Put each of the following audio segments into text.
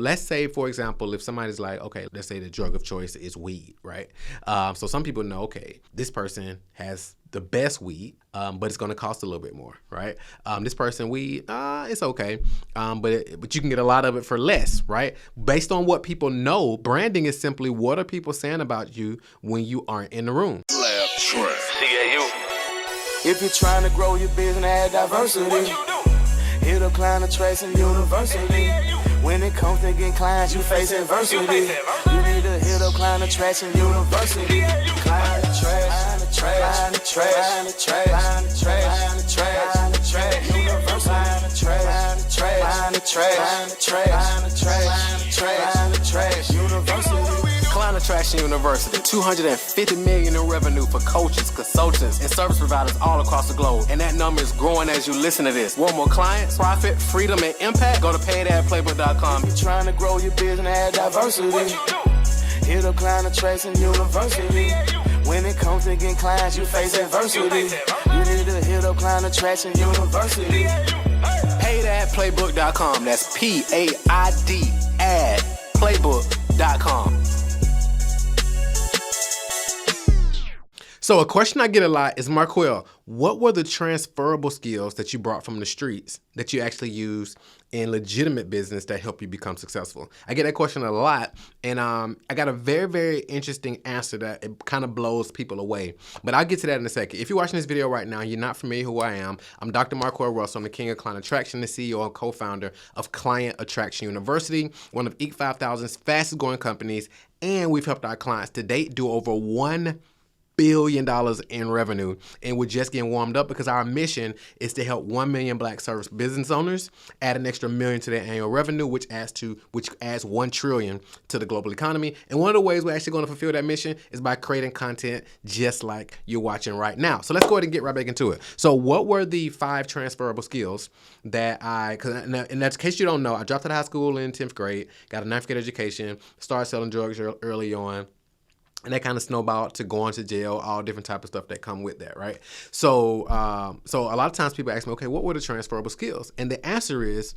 Let's say, for example, if somebody's like, okay, let's say the drug of choice is weed, right? So some people know, okay, this person has the best weed, but it's going to cost a little bit more, right? This person weed, it's okay, but you can get a lot of it for less, right? Based on what people know, branding is simply what are people saying about you when you aren't in the room. Lab Track. CAU. If you're trying to grow your business and add diversity, hit up Client Attraction University. When it comes to getting clients, you face adversity. You need to hit up Client Attraction University. Client Attraction, Client Attraction, Client Attraction, Client Attraction University. Client Attraction University. Client Attraction University, $250 million in revenue for coaches, consultants, and service providers all across the globe. And that number is growing as you listen to this. Want more clients, profit, freedom, and impact? Go to paidadplaybook.com. If you're trying to grow your business and add diversity, hit up Client Attraction University. When it comes to getting clients, you face adversity. You need to hit up Client Attraction University. Paidadplaybook.com. That's P-A-I-D adplaybook.com. So a question I get a lot is, Marquel, what were the transferable skills that you brought from the streets that you actually use in legitimate business that help you become successful? I get that question a lot, and I got a very, very interesting answer that it kind of blows people away. But I'll get to that in a second. If you're watching this video right now and you're not familiar who I am, I'm Dr. Marquel Russell. I'm the king of client attraction, the CEO and co-founder of Client Attraction University, one of Inc. 5000's fastest growing companies, and we've helped our clients to date do over $1 billion in revenue, and we're just getting warmed up because our mission is to help 1 million Black service business owners add an extra $1 million to their annual revenue, which adds $1 trillion to the global economy. And one of the ways we're actually going to fulfill that mission is by creating content just like you're watching right now. So let's go ahead and get right back into it. So what were the 5 transferable skills that in that case you don't know, I dropped out of high school in 10th grade, got a 9th grade education, started selling drugs early on. And that kind of snowballed to going to jail, all different type of stuff that come with that, right? So so a lot of times people ask me, okay, what were the transferable skills? And the answer is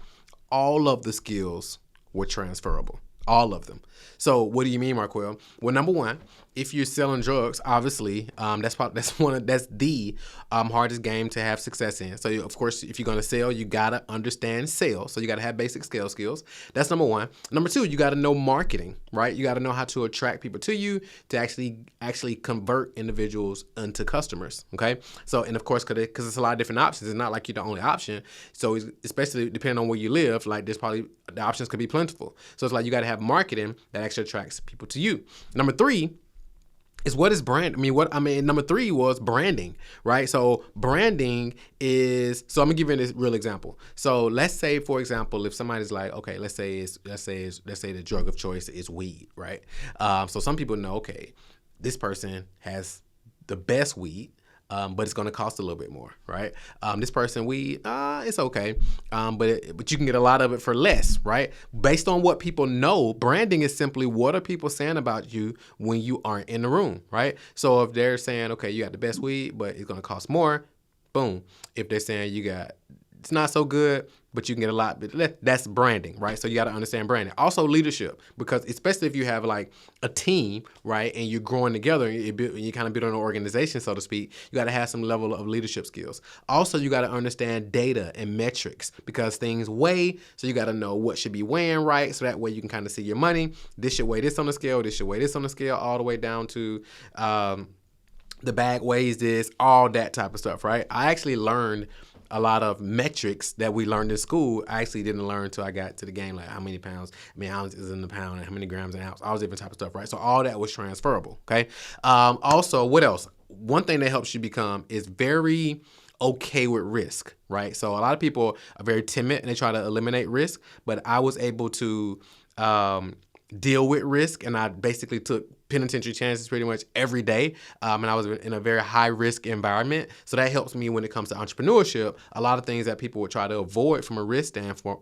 all of the skills were transferable, all of them. So what do you mean, Marquel? Well, number one, if you're selling drugs, obviously, that's the hardest game to have success in. So of course, if you're going to sell, you got to understand sales. So you got to have basic sales skills. That's number one. Number two, you got to know marketing, right? You got to know how to attract people to you to actually convert individuals into customers. Okay. So, and of course, because it's a lot of different options. It's not like you're the only option. So especially depending on where you live, like the options could be plentiful. So it's like you got to have marketing that actually attracts people to you. Number three is what is brand? Number three was branding, right? So branding is, so I'm gonna give you this real example. So let's say, for example, if somebody's like, okay, let's say the drug of choice is weed, right? So some people know, okay, this person has the best weed, but it's going to cost a little bit more, right? This person, weed, it's okay, but you can get a lot of it for less, right? Based on what people know, branding is simply what are people saying about you when you aren't in the room, right? So if they're saying, okay, you got the best weed, but it's going to cost more, boom. If they're saying it's not so good, but you can get a lot, that's branding, right? So you got to understand branding. Also leadership, because especially if you have like a team, right, and you're growing together, and you kind of build an organization, so to speak, you got to have some level of leadership skills. Also, you got to understand data and metrics, because things weigh, so you got to know what should be weighing right, so that way you can kind of see your money. This should weigh this on the scale, this should weigh this on the scale, all the way down to the bag weighs this, all that type of stuff, right? I actually learned a lot of metrics that we learned in school. I actually didn't learn until I got to the game, like how many pounds, ounces in the pound, and how many grams an ounce, all those different type of stuff, right? So all that was transferable, okay? Also, what else? One thing that helps you become is very okay with risk, right? So a lot of people are very timid and they try to eliminate risk, but I was able to deal with risk, and I basically took penitentiary chances pretty much every day, and I was in a very high risk environment. So that helps me when it comes to entrepreneurship. A lot of things that people would try to avoid from a risk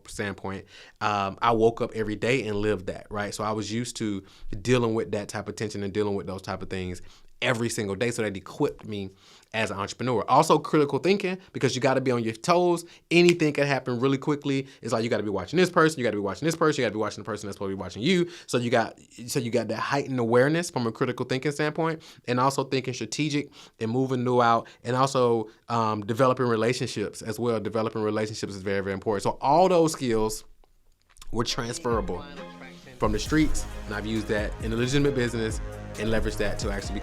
standpoint, I woke up every day and lived that, right? So I was used to dealing with that type of tension and dealing with those type of things every single day. So that equipped me as an entrepreneur. Also critical thinking, because you got to be on your toes. Anything can happen really quickly. It's like you got to be watching this person, you got to be watching this person, you got to be watching the person that's supposed to be watching you. So you got that heightened awareness from a critical thinking standpoint, and also thinking strategic and moving new out, and also developing relationships as well. Developing relationships is very, very important. So all those skills were transferable from the streets, and I've used that in a legitimate business and leveraged that to actually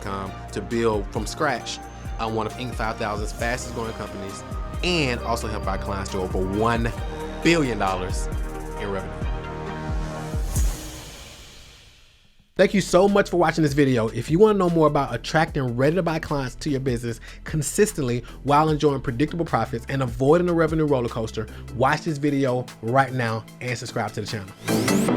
build from scratch one of Inc. 5000's fastest growing companies, and also help our clients to over $1 billion in revenue. Thank you so much for watching this video. If you want to know more about attracting ready-to-buy clients to your business consistently while enjoying predictable profits and avoiding a revenue roller coaster, watch this video right now and subscribe to the channel.